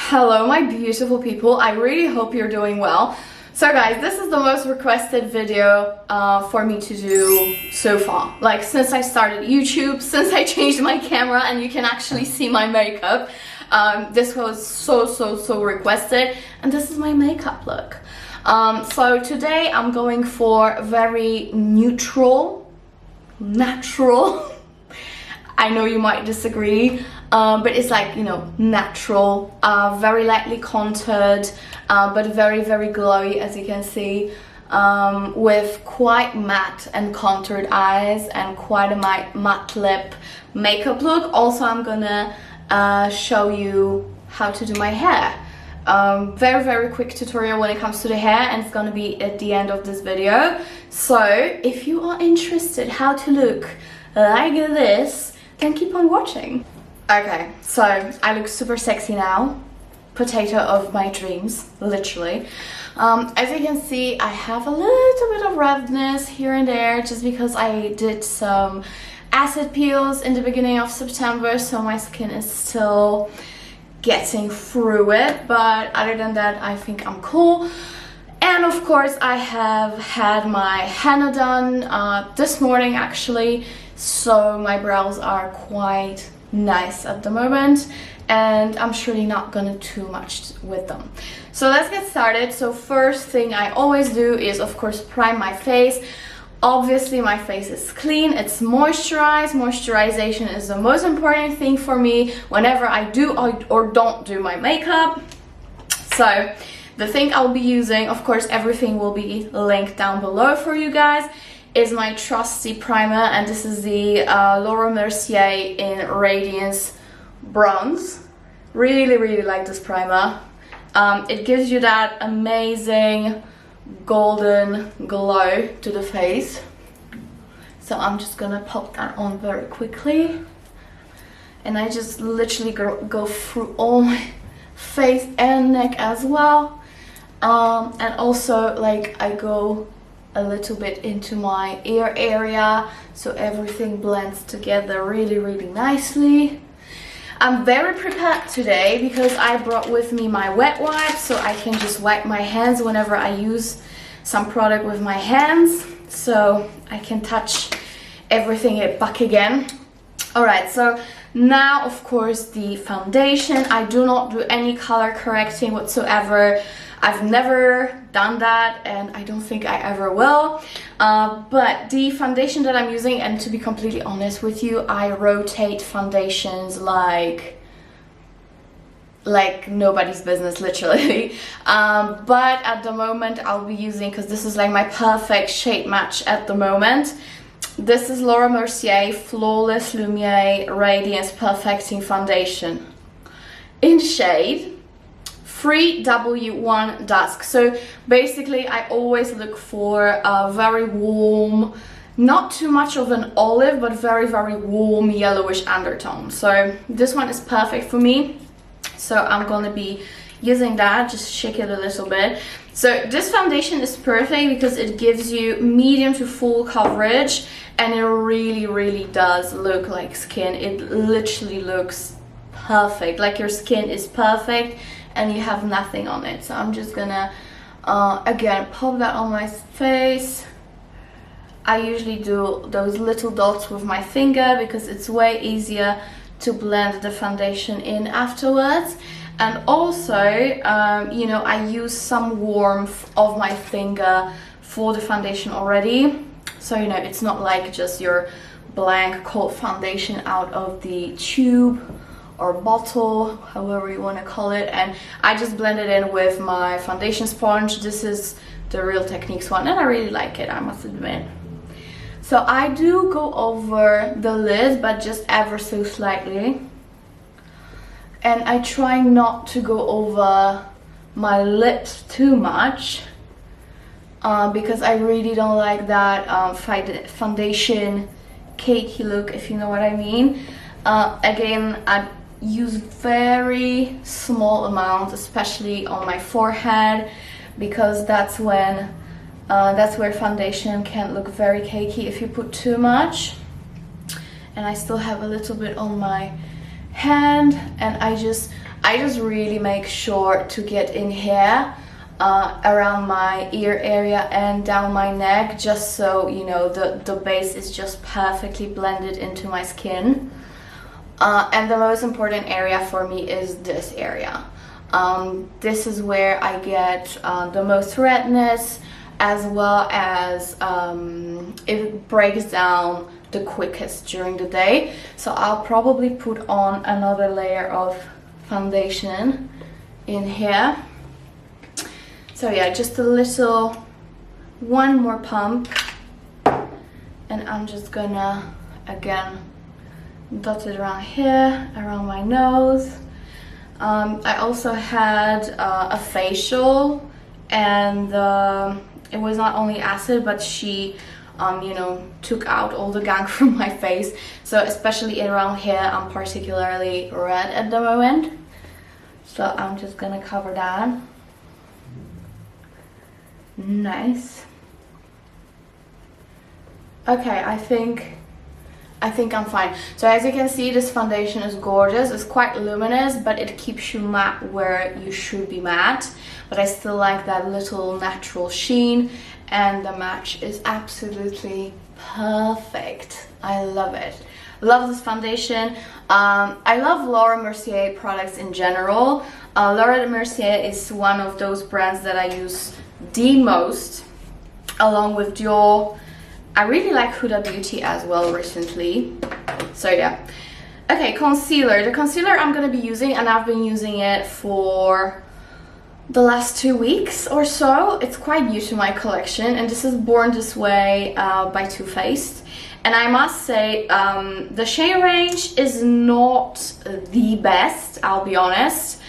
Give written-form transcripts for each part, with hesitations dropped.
Hello my beautiful people, I really hope you're doing well. So guys, this is the most requested video for me to do so far. Like since I started YouTube, since I changed my camera and you can actually see my makeup. This was so requested and this is my makeup look. So today I'm going for very neutral, natural. I know you might disagree, but it's like, you know, natural, very lightly contoured, but very glowy, as you can see, with quite matte and contoured eyes and quite a matte lip makeup look. Also, I'm gonna show you how to do my hair. Very quick tutorial when it comes to the hair, and it's gonna be at the end of this video. So if you are interested how to look like this, then keep on watching. Okay, so I look super sexy now. Potato of my dreams, literally. As you can see, I have a little bit of redness here and there just because I did some acid peels in the beginning of September, so my skin is still getting through it, but other than that I think I'm cool. And of course I have had my henna done this morning actually, so my brows are quite nice at the moment and I'm surely not gonna do too much with them. So let's get started. So first thing I always do is of course prime my face. Obviously my face is clean, it's moisturized. Moisturization is the most important thing for me whenever I do or don't do my makeup. So the thing I'll be using, of course everything will be linked down below for you guys, is my trusty primer, and this is the Mercier in Radiance Bronze. Really like this primer. It gives you that amazing golden glow to the face. So I'm just gonna pop that on very quickly, and I just literally go through all my face and neck as well, and also like I go a little bit into my ear area so everything blends together really nicely. I'm very prepared today because I brought with me my wet wipes so I can just wipe my hands whenever I use some product with my hands, so I can touch everything back again. Alright, so now of course the foundation. I do not do any color correcting whatsoever. I've never done that and I don't think I ever will. But the foundation that I'm using, and to be completely honest with you, I rotate foundations like nobody's business, literally. But at the moment I'll be using, because this is like my perfect shade match at the moment, this is Laura Mercier Flawless Lumière Radiance-Perfecting Foundation in shade 3W1 Dusk. So basically I always look for a very warm, not too much of an olive, but very warm yellowish undertone. So this one is perfect for me, so I'm gonna be using that. Just shake it a little bit. So this foundation is perfect because it gives you medium to full coverage, and it really does look like skin. It literally looks perfect, like your skin is perfect and you have nothing on it. So I'm just gonna again pop that on my face. I usually do those little dots with my finger because it's way easier to blend the foundation in afterwards. And also you know, I use some warmth of my finger for the foundation already, so you know it's not like just your blank cold foundation out of the tube or bottle, however you want to call it. And I just blend it in with my foundation sponge. This is the Real Techniques one and I really like it, I must admit. So I do go over the lid, but just ever so slightly, and I try not to go over my lips too much because I really don't like that foundation cakey look, if you know what I mean. Again, I use very small amounts, especially on my forehead, because that's where foundation can look very cakey if you put too much. And I still have a little bit on my hand, and I just I just really make sure to get in here around my ear area and down my neck, just so you know the base is just perfectly blended into my skin. And the most important area for me is this area. This is where I get the most redness, as well as it breaks down the quickest during the day. So I'll probably put on another layer of foundation in here. So yeah, just a little, one more pump, and I'm just gonna again dot it around here, around my nose. I also had a facial, and it was not only acid, but she you know, took out all the gunk from my face. So especially around here, I'm particularly red at the moment. So I'm just gonna cover that. Nice. Okay, I think I'm fine. So as you can see, this foundation is gorgeous. It's quite luminous, but it keeps you matte where you should be matte. But I still like that little natural sheen, and the match is absolutely perfect. I love it. Love this foundation. I love Laura Mercier products in general. Laura Mercier is one of those brands that I use the most, along with Dior. I really like Huda Beauty as well recently. So yeah. Okay, concealer. The concealer I'm gonna be using, and I've been using it for the last 2 weeks or so. It's quite new to my collection, and this is Born This Way by Too Faced. And I must say, the shade range is not the best, I'll be honest,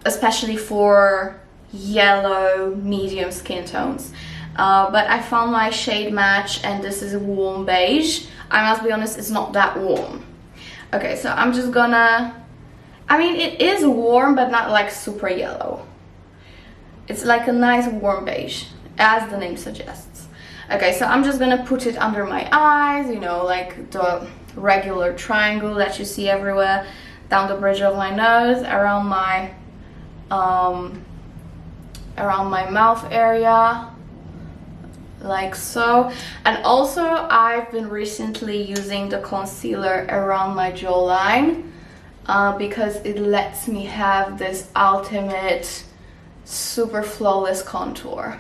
especially for yellow medium skin tones. But I found my shade match, and this is a warm beige. I must be honest, it's not that warm. Okay, so I'm just gonna, I mean, it is warm, but not like super yellow. It's like a nice warm beige, as the name suggests. Okay, so I'm just gonna put it under my eyes, you know, like the regular triangle that you see everywhere, down the bridge of my nose, around my mouth area, like so. And also I've been recently using the concealer around my jawline because it lets me have this ultimate super flawless contour,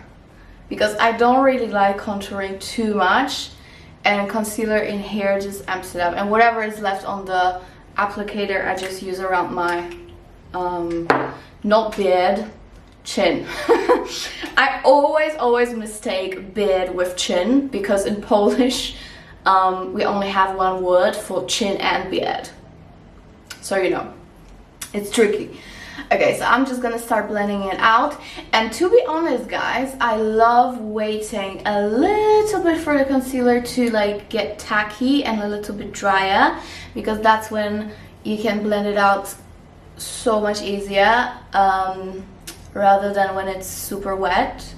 because I don't really like contouring too much, and concealer in here just amps it up, and whatever is left on the applicator I just use around my not beard, chin. I always mistake beard with chin, because in Polish we only have one word for chin and beard, so you know, it's tricky. Okay, so I'm just gonna start blending it out, and to be honest guys, I love waiting a little bit for the concealer to like get tacky and a little bit drier, because that's when you can blend it out so much easier, rather than when it's super wet.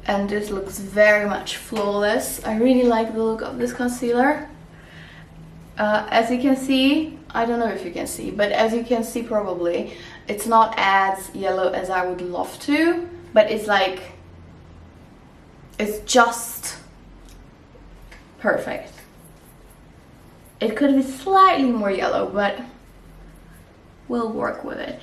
And this looks very much flawless. I really like the look of this concealer. As you can see, I don't know if you can see, but as you can see probably, it's not as yellow as I would love to, but it's like, it's just perfect. It could be slightly more yellow, but we'll work with it.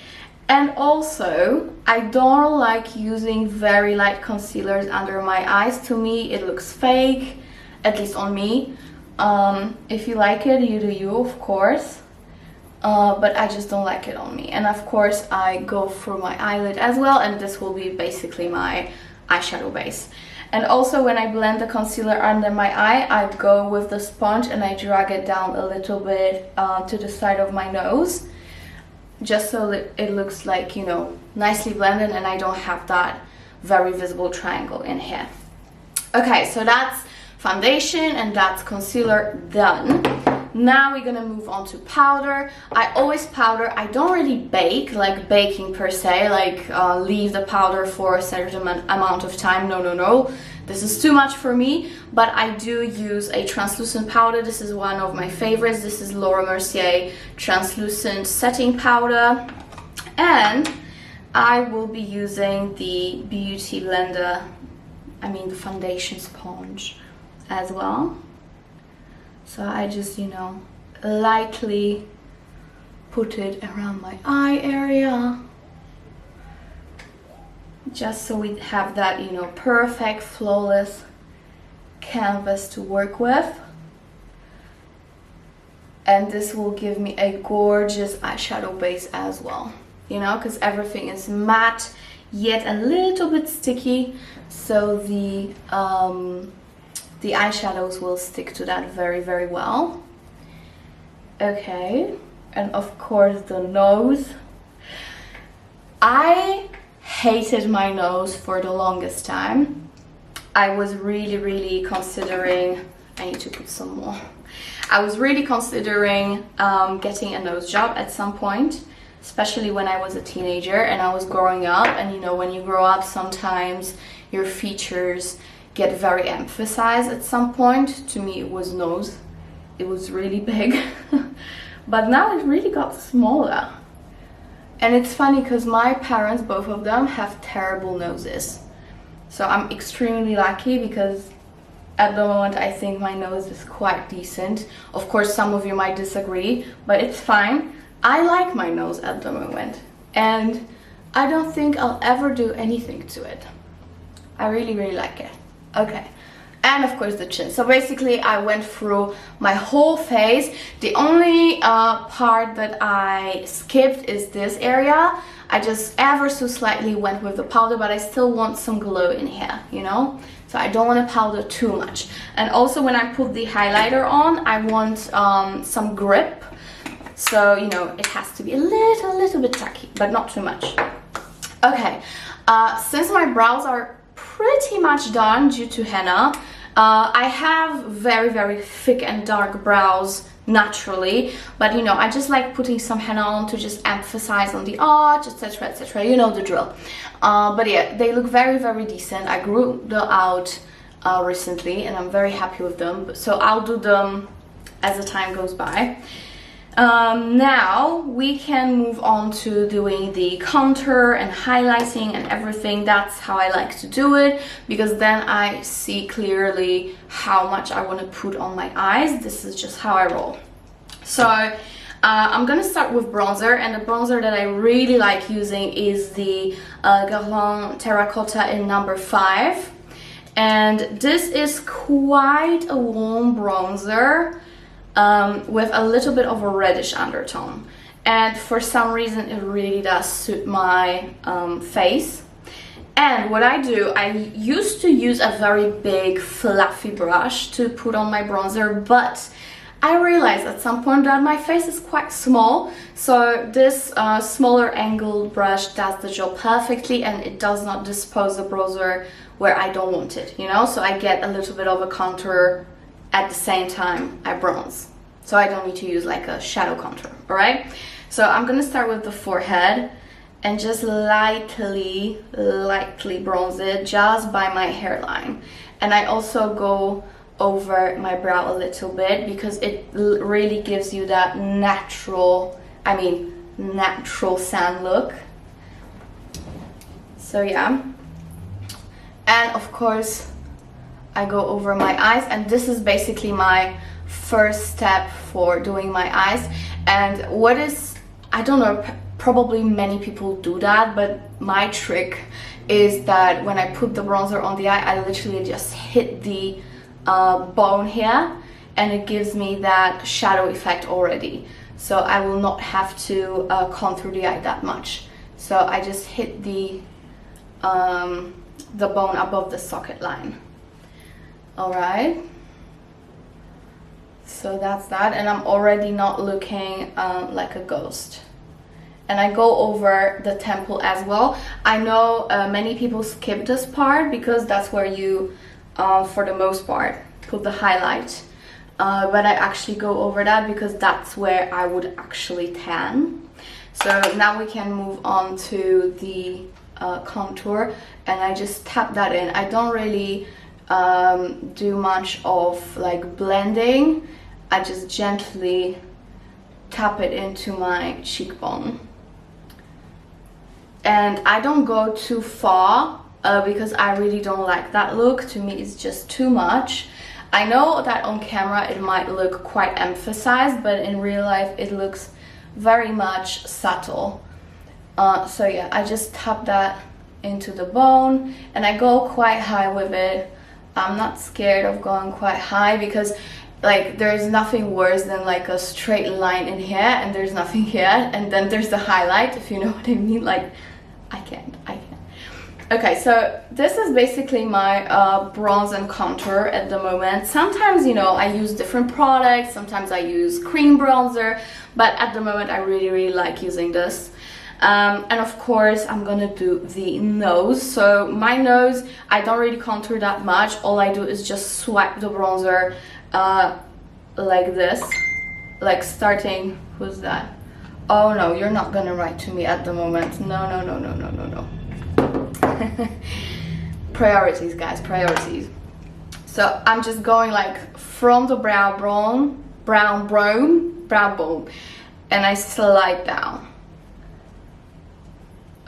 And also, I don't like using very light concealers under my eyes. To me, it looks fake, at least on me. If you like it, you do you, of course. But I just don't like it on me. And of course, I go for my eyelid as well, and this will be basically my eyeshadow base. And also, when I blend the concealer under my eye, I go with the sponge and I drag it down a little bit to the side of my nose, just so that it looks like, you know, nicely blended, and I don't have that very visible triangle in here. Okay, so that's foundation and that's concealer done. Now we're gonna move on to powder. I always powder. I don't really bake, like baking per se, like leave the powder for a certain amount of time. No. this is too much for me, but I do use a translucent powder. This is one of my favorites. This is Laura Mercier translucent setting powder, and I will be using the Beauty Blender, the foundation sponge as well. So I just, you know, lightly put it around my eye area, just so we have that, you know, perfect, flawless canvas to work with. And this will give me a gorgeous eyeshadow base as well, you know, because everything is matte yet a little bit sticky, so the eyeshadows will stick to that very, very well. Okay, and of course the nose. I hated my nose for the longest time. I was really considering, I need to put some more. I was really considering getting a nose job at some point, especially when I was a teenager and I was growing up. And you know, when you grow up, sometimes your features get very emphasized at some point. To me, it was nose. It was really big. But now it really got smaller. And it's funny because my parents, both of them, have terrible noses. So I'm extremely lucky because at the moment I think my nose is quite decent. Of course, some of you might disagree, but it's fine. I like my nose at the moment, and I don't think I'll ever do anything to it. I really like it. Okay. And of course the chin. So basically I went through my whole face. The only part that I skipped is this area. I just ever so slightly went with the powder, but I still want some glow in here, you know? So I don't want to powder too much. And also when I put the highlighter on, I want some grip. So, you know, it has to be a little bit tacky, but not too much. Okay, since my brows are pretty much done due to henna, I have very thick and dark brows naturally, but you know, I just like putting some henna on to just emphasize on the arch, etc, etc, you know the drill. But yeah, they look very decent. I grew them out recently and I'm very happy with them, so I'll do them as the time goes by. Now we can move on to doing the contour and highlighting and everything. That's how I like to do it, because then I see clearly how much I want to put on my eyes. This is just how I roll. So I'm gonna start with bronzer, and the bronzer that I really like using is the Guerlain Terracotta in number 5, and this is quite a warm bronzer with a little bit of a reddish undertone, and for some reason it really does suit my face. And what I do, I used to use a very big fluffy brush to put on my bronzer, but I realized at some point that my face is quite small, so this smaller angled brush does the job perfectly, and it does not dispose the bronzer where I don't want it, you know, so I get a little bit of a contour at the same time I bronze, so I don't need to use like a shadow contour. All right, so I'm gonna start with the forehead and just lightly bronze it just by my hairline, and I also go over my brow a little bit because it really gives you that natural sand look. So yeah, and of course I go over my eyes, and this is basically my first step for doing my eyes. And what is, I don't know, probably many people do that, but my trick is that when I put the bronzer on the eye, I literally just hit the bone here, and it gives me that shadow effect already, so I will not have to contour the eye that much. So I just hit the bone above the socket line. Alright, so that's that, and I'm already not looking like a ghost. And I go over the temple as well. I know many people skip this part because that's where you, for the most part, put the highlight. But I actually go over that because that's where I would actually tan. So now we can move on to the contour, and I just tap that in. I don't really do much of like blending. I just gently tap it into my cheekbone. And I don't go too far because I really don't like that look. To me, it's just too much. I know that on camera it might look quite emphasized, but in real life it looks very much subtle. So yeah, I just tap that into the bone and I go quite high with it. I'm not scared of going quite high because like there's nothing worse than like a straight line in here and there's nothing here, and then there's the highlight, if you know what I mean. Like I can't. Okay, so this is basically my bronze and contour at the moment. Sometimes, you know, I use different products, sometimes I use cream bronzer, but at the moment I really like using this. And of course I'm gonna do the nose. So my nose, I don't really contour that much. All I do is just swipe the bronzer like this, like starting, who's that? Oh no, you're not gonna write to me at the moment. No. Priorities, guys, priorities. So I'm just going like from the brow bone, and I slide down.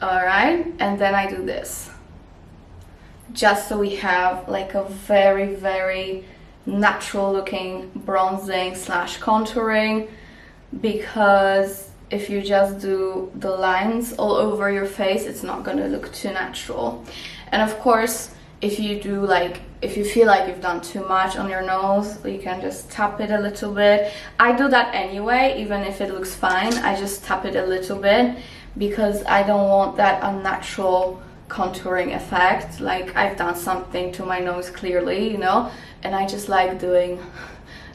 Alright, and then I do this. Just so we have like a very natural looking bronzing slash contouring, because if you just do the lines all over your face, it's not gonna look too natural. And of course, if you feel like you've done too much on your nose, you can just tap it a little bit. I do that anyway, even if it looks fine. I just tap it a little bit because I don't want that unnatural contouring effect. Like I've done something to my nose clearly, you know, and I just like doing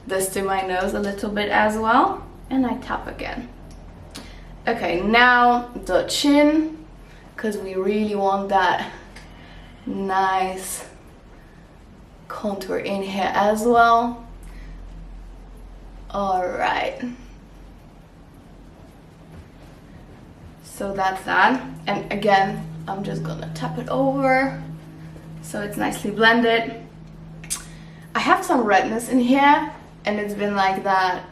this to my nose a little bit as well. And I tap again. Okay, now the chin, because we really want that nice contour in here as well. All right. So that's that. And again, I'm just gonna tap it over so it's nicely blended. I have some redness in here, and it's been like that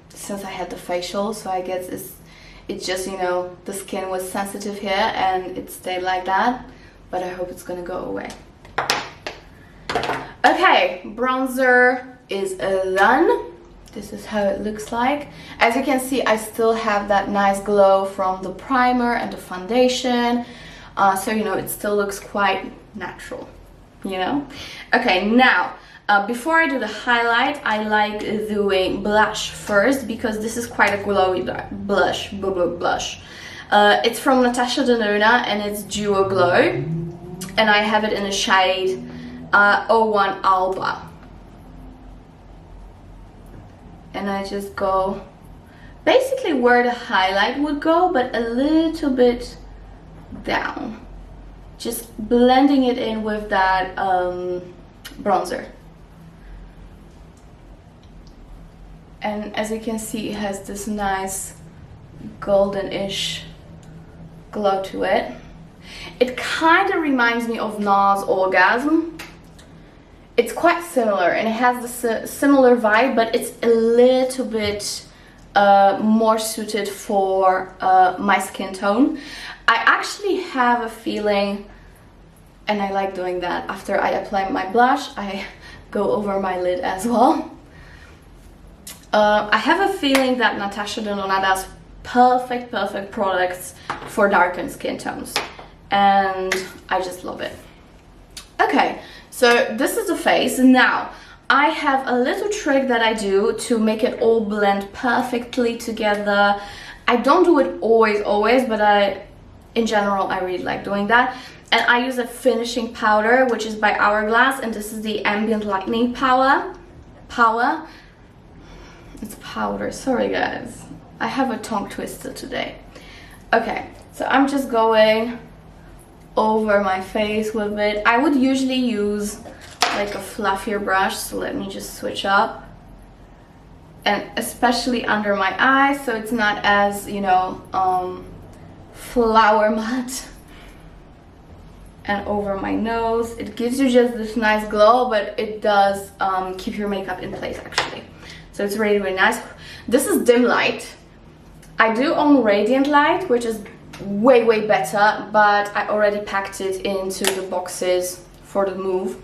since I had the facial, so I guess it's just, you know, the skin was sensitive here and it stayed like that, but I hope it's gonna go away. Okay, bronzer is done. This is how it looks like. As you can see, I still have that nice glow from the primer and the foundation, so you know, it still looks quite natural, you know. Okay, now before I do the highlight, I like doing blush first, because this is quite a glowy blush. It's from Natasha Denona and it's Duo Glow, and I have it in the shade 01 Alba. And I just go basically where the highlight would go, but a little bit down, just blending it in with that bronzer. And as you can see, it has this nice golden-ish glow to it. It kind of reminds me of NARS Orgasm. It's quite similar, and it has this similar vibe, but it's a little bit more suited for my skin tone. I actually have a feeling, and I like doing that after I apply my blush, I go over my lid as well. I have a feeling that Natasha Denona does perfect products for darkened skin tones, and I just love it. Okay, so this is the face. Now I have a little trick that I do to make it all blend perfectly together. I don't do it always, but in general I really like doing that. And I use a finishing powder, which is by Hourglass, and this is the Ambient Lightning Power. It's powder, sorry guys, I have a tongue twister today. Okay, so I'm just going over my face with it. I would usually use like a fluffier brush, so let me just switch up. And especially under my eyes, so it's not as, you know, flower matte. and over my nose. It gives you just this nice glow, but it does keep your makeup in place actually. So it's really, really nice. This is dim light. I do own Radiant Light, which is way, way better, but I already packed it into the boxes for the move,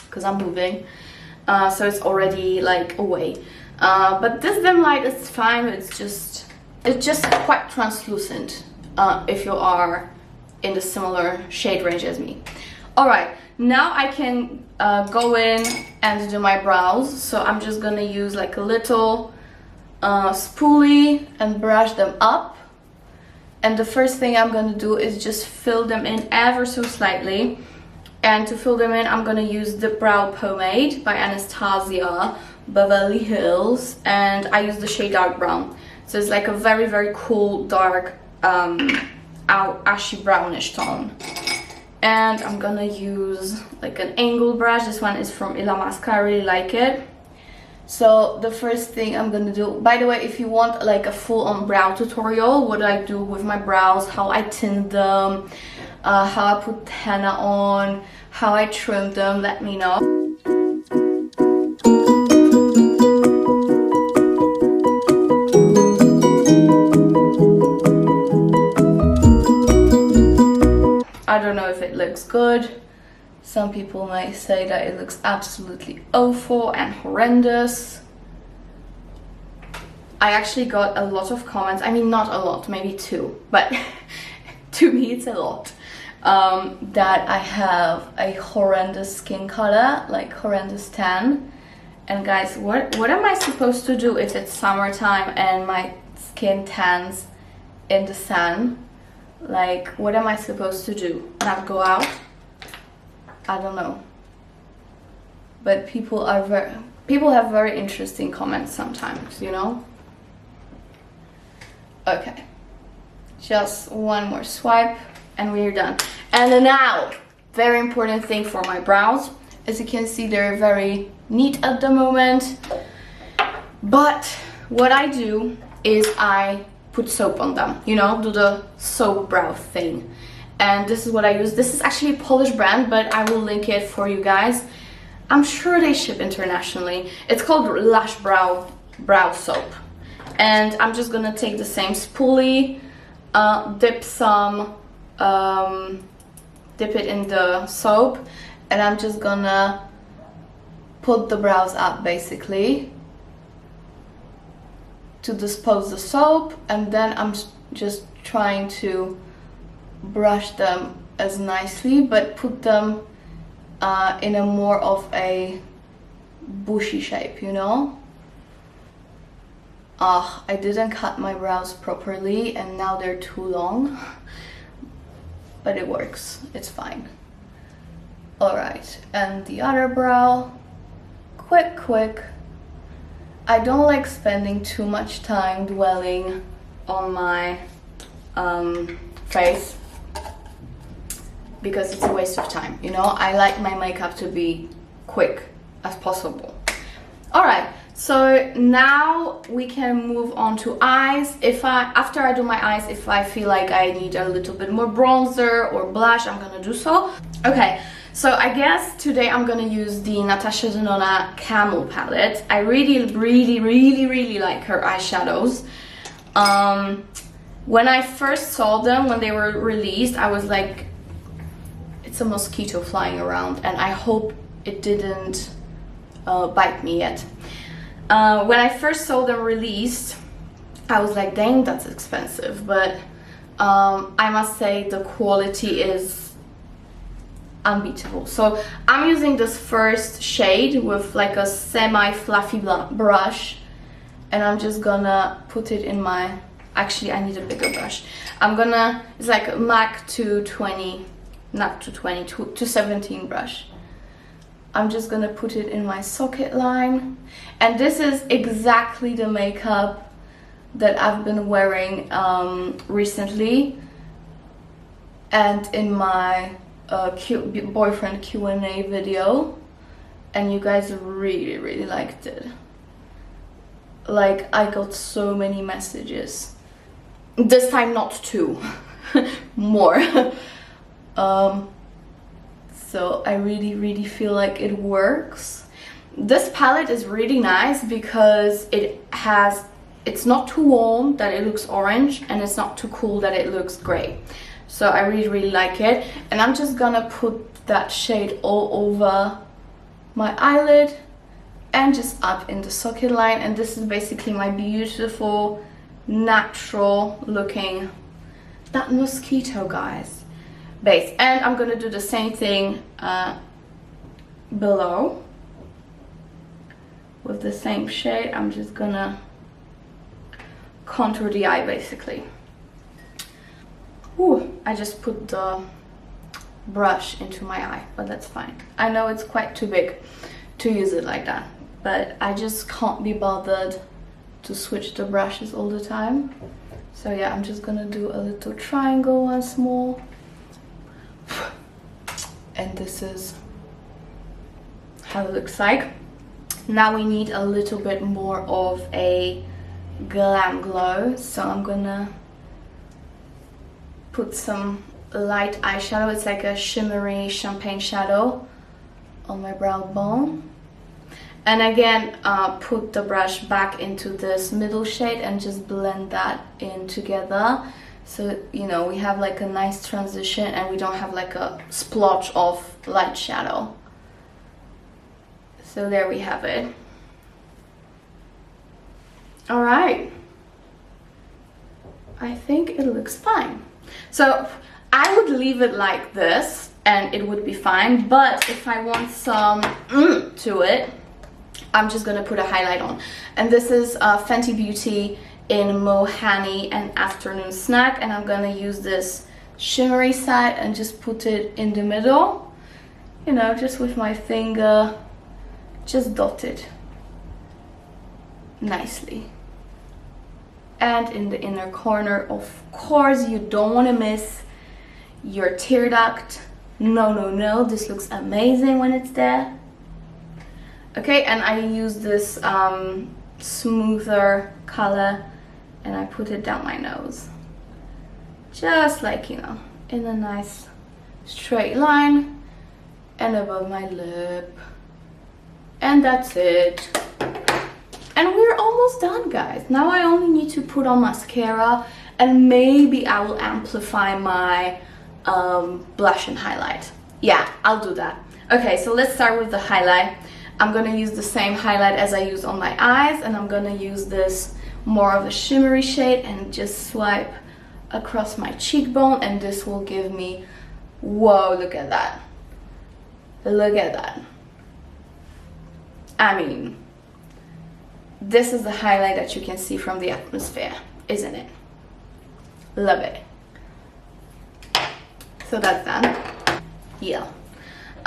because I'm moving. So it's already like away. But this dim light is fine. It's just quite translucent if you are in the similar shade range as me. All right, now I can go in and do my brows. So I'm just gonna use like a little spoolie and brush them up. And the first thing I'm gonna do is just fill them in ever so slightly. And to fill them in, I'm gonna use the brow pomade by Anastasia Beverly Hills, and I use the shade dark brown. So it's like a very, very cool dark ashy brownish tone. And I'm gonna use like an angled brush. This one is from Mascara. I really like it. So the first thing I'm gonna do, by the way, if you want like a full-on brow tutorial, what I do with my brows, how I tint them, how I put henna on, how I trim them, let me know. I don't know if it looks good. Some people might say that it looks absolutely awful and horrendous. I actually got a lot of comments, I mean not a lot, maybe 2, but to me it's a lot, that I have a horrendous skin color, like horrendous tan. And guys, what am I supposed to do if it's summertime and my skin tans in the sun? Like, what am I supposed to do? Not go out? I don't know. But people have very interesting comments sometimes, you know? Okay. Just one more swipe and we're done. And then now, very important thing for my brows. As you can see, they're very neat at the moment. But what I do is I put soap on them, you know, do the soap brow thing. And this is what I use. This is actually a Polish brand, but I will link it for you guys. I'm sure they ship internationally. It's called Lush Brow Soap. And I'm just gonna take the same spoolie, dip it in the soap, and I'm just gonna put the brows up basically to dispose the soap, and then I'm just trying to brush them as nicely, but put them in a more of a bushy shape, you know? I didn't cut my brows properly and now they're too long, but it works, it's fine. Alright, and the other brow, quick. I don't like spending too much time dwelling on my face because it's a waste of time, you know? I like my makeup to be quick as possible. Alright, so now we can move on to eyes. After I do my eyes, if I feel like I need a little bit more bronzer or blush, I'm gonna do so. Okay, so I guess today I'm gonna use the Natasha Denona Camel palette. I really like her eyeshadows. When I first saw them, when they were released, I was like, it's a mosquito flying around, and I hope it didn't bite me yet. When I first saw them released, I was like, dang, that's expensive, but I must say the quality is unbeatable. So I'm using this first shade with like a semi-fluffy brush, and I'm just gonna put it in my, actually I need a bigger brush. It's like a MAC 220, not 220, 217 brush. I'm just gonna put it in my socket line, and this is exactly the makeup that I've been wearing recently, and in my boyfriend Q&A video, and you guys really liked it. Like, I got so many messages, this time not 2 more, so I really feel like it works. This palette is really nice because it's not too warm that it looks orange, and it's not too cool that it looks gray. So I really like it. And I'm just gonna put that shade all over my eyelid and just up in the socket line. And this is basically my beautiful natural looking, that mosquito, guys, base. And I'm gonna do the same thing below with the same shade. I'm just gonna contour the eye basically. Ooh, I just put the brush into my eye, but that's fine. I know it's quite too big to use it like that, but I just can't be bothered to switch the brushes all the time. So yeah, I'm just gonna do a little triangle once more. And this is how it looks like. Now we need a little bit more of a glam glow, so I'm gonna put some light eyeshadow. It's like a shimmery champagne shadow on my brow bone. And again, put the brush back into this middle shade and just blend that in together. So, you know, we have like a nice transition and we don't have like a splotch of light shadow. So there we have it. All right. I think it looks fine. So I would leave it like this and it would be fine. But if I want some to it, I'm just gonna put a highlight on. And this is Fenty Beauty in MoHunny and AfternoonSnack. And I'm gonna use this shimmery side and just put it in the middle. You know, just with my finger, just dot it nicely. And in the inner corner, of course, you don't want to miss your tear duct. No, this looks amazing when it's there. Okay, and I use this smoother color and I put it down my nose. Just like, you know, in a nice straight line and above my lip. And that's it. And we're almost done, guys. Now I only need to put on mascara and maybe I will amplify my blush and highlight. Yeah, I'll do that. Okay, so let's start with the highlight. I'm gonna use the same highlight as I use on my eyes, and I'm gonna use this more of a shimmery shade and just swipe across my cheekbone, and this will give me, whoa, look at that. Look at that. I mean, this is the highlight that you can see from the atmosphere, isn't it? Love it. So that's done. Yeah.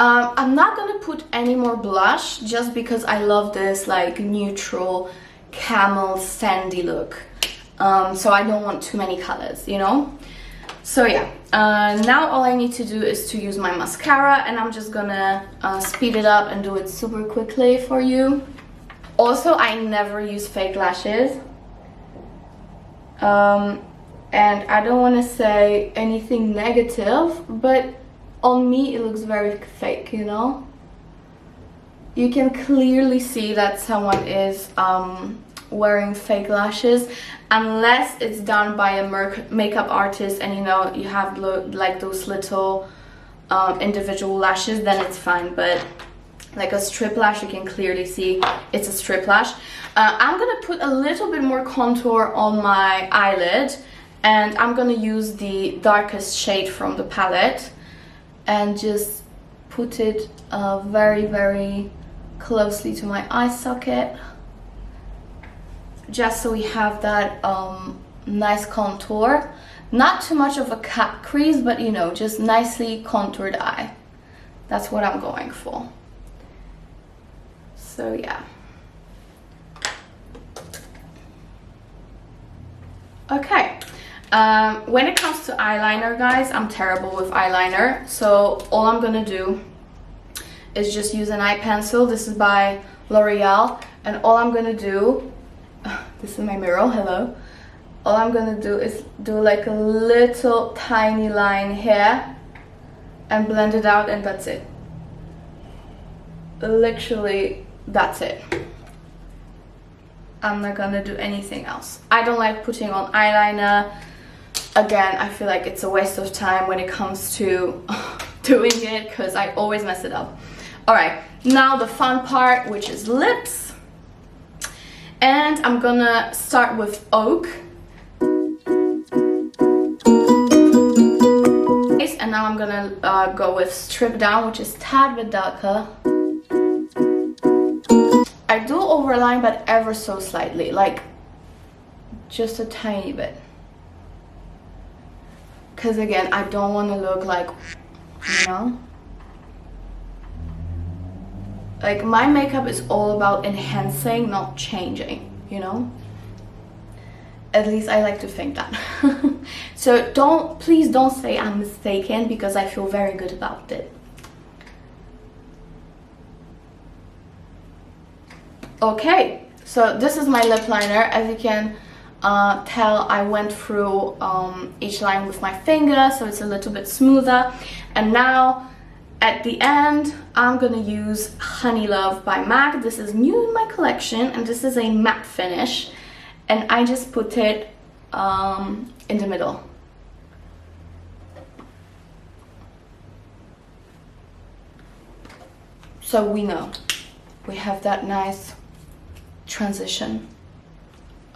I'm not gonna put any more blush just because I love this like neutral camel sandy look. So I don't want too many colors, you know? So yeah, now all I need to do is to use my mascara, and I'm just gonna speed it up and do it super quickly for you. Also, I never use fake lashes. And I don't want to say anything negative, but on me it looks very fake, you know? You can clearly see that someone is wearing fake lashes, unless it's done by a makeup artist and, you know, you have like those little individual lashes, then it's fine. But like a strip lash, you can clearly see it's a strip lash. I'm gonna put a little bit more contour on my eyelid, and I'm gonna use the darkest shade from the palette and just put it very closely to my eye socket, just so we have that nice contour. Not too much of a cut crease, but, you know, just nicely contoured eye. That's what I'm going for. So yeah. Okay. When it comes to eyeliner, guys, I'm terrible with eyeliner. So all I'm gonna do is just use an eye pencil. This is by L'Oreal. And all I'm gonna do, this is my mirror, hello. All I'm gonna do is do like a little tiny line here and blend it out, and that's it. literally that's it. I'm not gonna do anything else. I don't like putting on eyeliner. Again, I feel like it's a waste of time when it comes to doing it because I always mess it up. Alright, now the fun part, which is lips. And I'm gonna start with Oak. And now I'm gonna go with Stripdown, which is a tad bit darker. I do overline, but ever so slightly, like just a tiny bit. Because again, I don't want to look like, you know, like my makeup is all about enhancing, not changing, you know. At least I like to think that. So please don't say I'm mistaken, because I feel very good about it. Okay, so this is my lip liner. As you can tell, I went through each line with my finger, so it's a little bit smoother. And now at the end, I'm gonna use Honeylove by MAC. This is new in my collection, and this is a matte finish. And I just put it in the middle. So we know we have that nice transition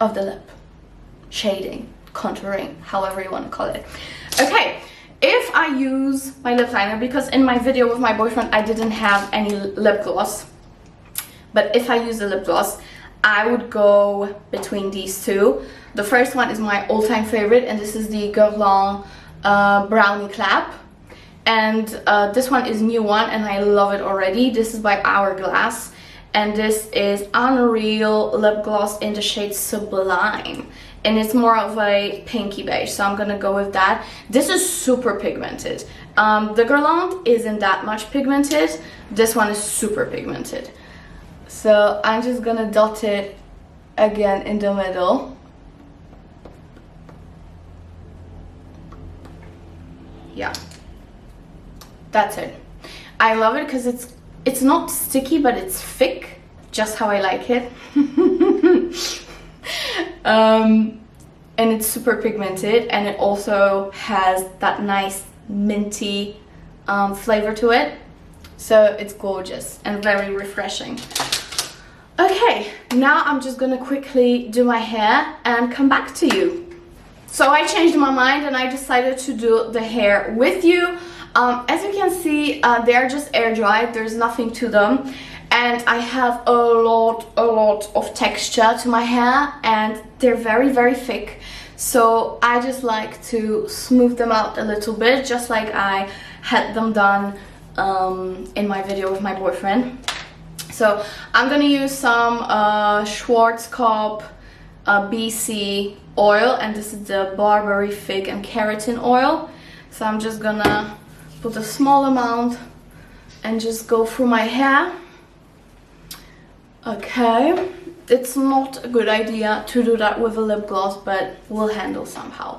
of the lip. Shading, contouring, however you want to call it. Okay, if I use my lip liner, because in my video with my boyfriend I didn't have any lip gloss, but if I use the lip gloss, I would go between these two. The first one is my all-time favorite, and this is the Guerlain Brownie Clap. And this one is new one, and I love it already. This is by Hourglass, and this is Unreal Lip Gloss in the shade Sublime. And it's more of a pinky beige, so I'm gonna go with that. This is super pigmented. The Guerlain isn't that much pigmented. This one is super pigmented. So I'm just gonna dot it again in the middle. Yeah, that's it. I love it because it's not sticky, but it's thick, just how I like it. And it's super pigmented, and it also has that nice minty flavor to it. So it's gorgeous and very refreshing. Okay, now I'm just gonna quickly do my hair and come back to you. So I changed my mind and I decided to do the hair with you. As you can see, they're just air dried, there's nothing to them. And I have a lot of texture to my hair, and they're very, very thick. So I just like to smooth them out a little bit, just like I had them done in my video with my boyfriend. So I'm gonna use some Schwarzkopf BC oil, and this is the Barberry Fig and Keratin oil. So I'm just gonna put a small amount and just go through my hair. Okay, it's not a good idea to do that with a lip gloss, but we'll handle somehow.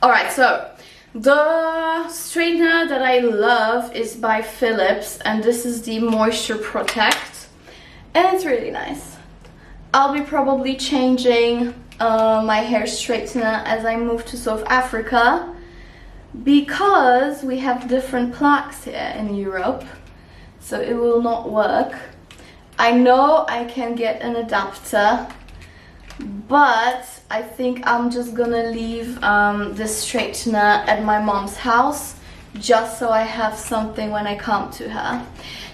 Alright, so the straightener that I love is by Philips, and this is the Moisture Protect, and it's really nice. I'll be probably changing my hair straightener as I move to South Africa, because we have different plaques here in Europe, so it will not work. I know I can get an adapter, but I think I'm just gonna leave this straightener at my mom's house, just so I have something when I come to her.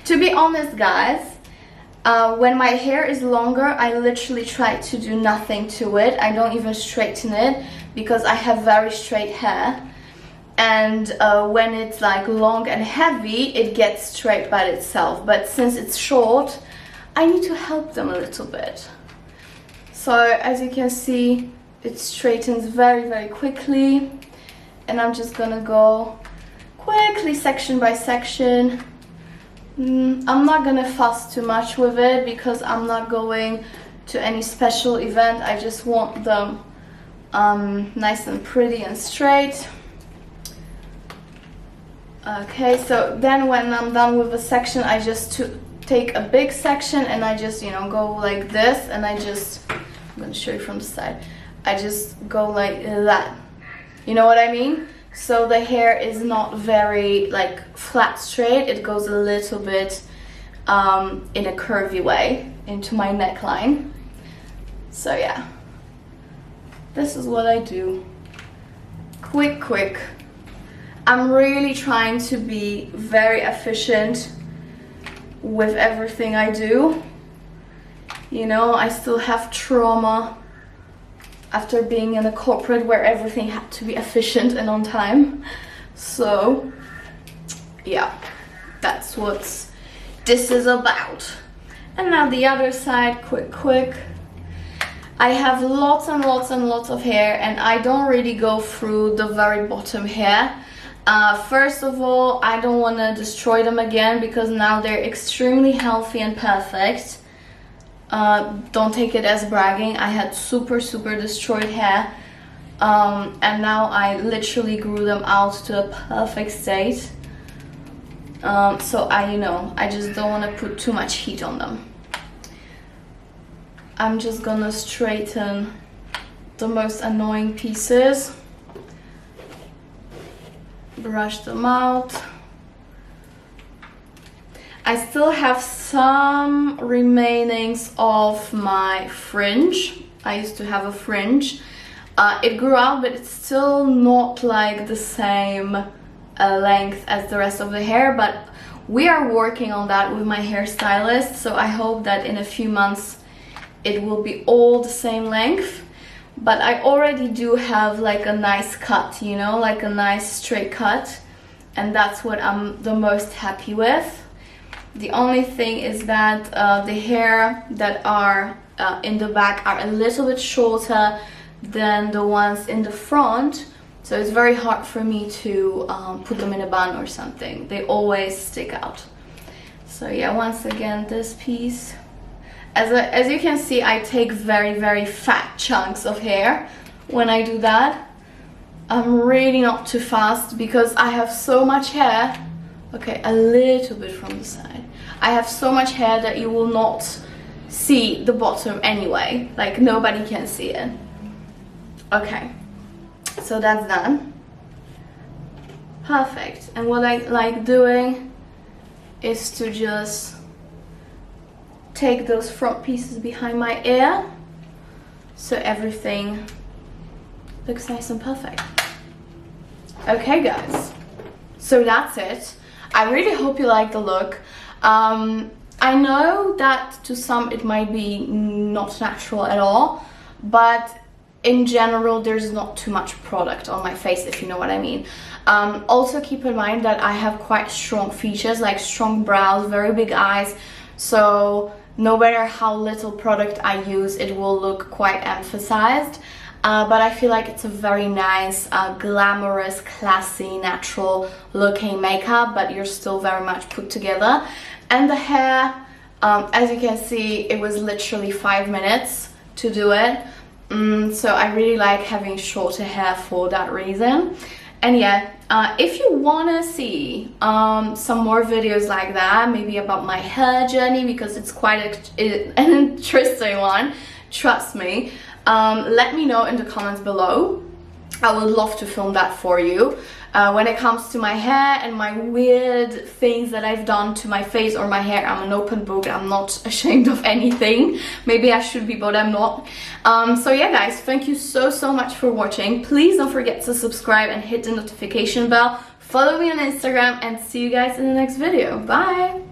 To be honest, guys, when my hair is longer, I literally try to do nothing to it. I don't even straighten it, because I have very straight hair. And when it's like long and heavy, it gets straight by itself. But since it's short, I need to help them a little bit. So as you can see, it straightens very, very quickly. And I'm just gonna go quickly section by section. I'm not gonna fuss too much with it, because I'm not going to any special event. I just want them nice and pretty and straight. Okay, so then when I'm done with a section, I just take a big section and I just, you know, go like this, and I'm gonna show you from the side. I just go like that. You know what I mean? So the hair is not very like flat straight. It goes a little bit in a curvy way into my neckline. So yeah, this is what I do. Quick. I'm really trying to be very efficient with everything I do. You know, I still have trauma after being in a corporate where everything had to be efficient and on time. So yeah, that's what this is about. And now the other side, quick. I have lots and lots of hair, and I don't really go through the very bottom hair. First of all, I don't want to destroy them again because now they're extremely healthy and perfect. Don't take it as bragging. I had super destroyed hair, and now I literally grew them out to a perfect state. So I just don't want to put too much heat on them. I'm just gonna straighten the most annoying pieces, brush them out. I still have some remainings of my fringe. I used to have a fringe. It grew out, but it's still not like the same length as the rest of the hair, but we are working on that with my hairstylist, so I hope that in a few months it will be all the same length. But I already do have like a nice cut, you know, like a nice straight cut, and that's what I'm the most happy with. The only thing is that the hair that are in the back are a little bit shorter than the ones in the front, so it's very hard for me to put them in a bun or something. They always stick out. So yeah, once again, this piece. As you can see, I take very fat chunks of hair when I do that. I'm really not too fast because I have so much hair. Okay, a little bit from the side. I have so much hair that you will not see the bottom anyway. Like, nobody can see it. Okay, so that's done. Perfect. And what I like doing is to just take those front pieces behind my ear so everything looks nice and perfect. Okay guys, so that's it. I really hope you like the look. I know that to some it might be not natural at all, but in general there's not too much product on my face, if you know what I mean. Also keep in mind that I have quite strong features, like strong brows, very big eyes, so no matter how little product I use, it will look quite emphasized. But I feel like it's a very nice, glamorous, classy, natural looking makeup, but you're still very much put together. And the hair, as you can see, it was literally 5 minutes to do it. So I really like having shorter hair for that reason. And yeah, if you want to see some more videos like that, maybe about my hair journey, because it's quite an interesting one, trust me, let me know in the comments below. I would love to film that for you. When it comes to my hair and my weird things that I've done to my face or my hair, I'm an open book. I'm not ashamed of anything. Maybe I should be, but I'm not. So yeah guys, thank you so much for watching. Please don't forget to subscribe and hit the notification bell. Follow me on Instagram, and see you guys in the next video. Bye!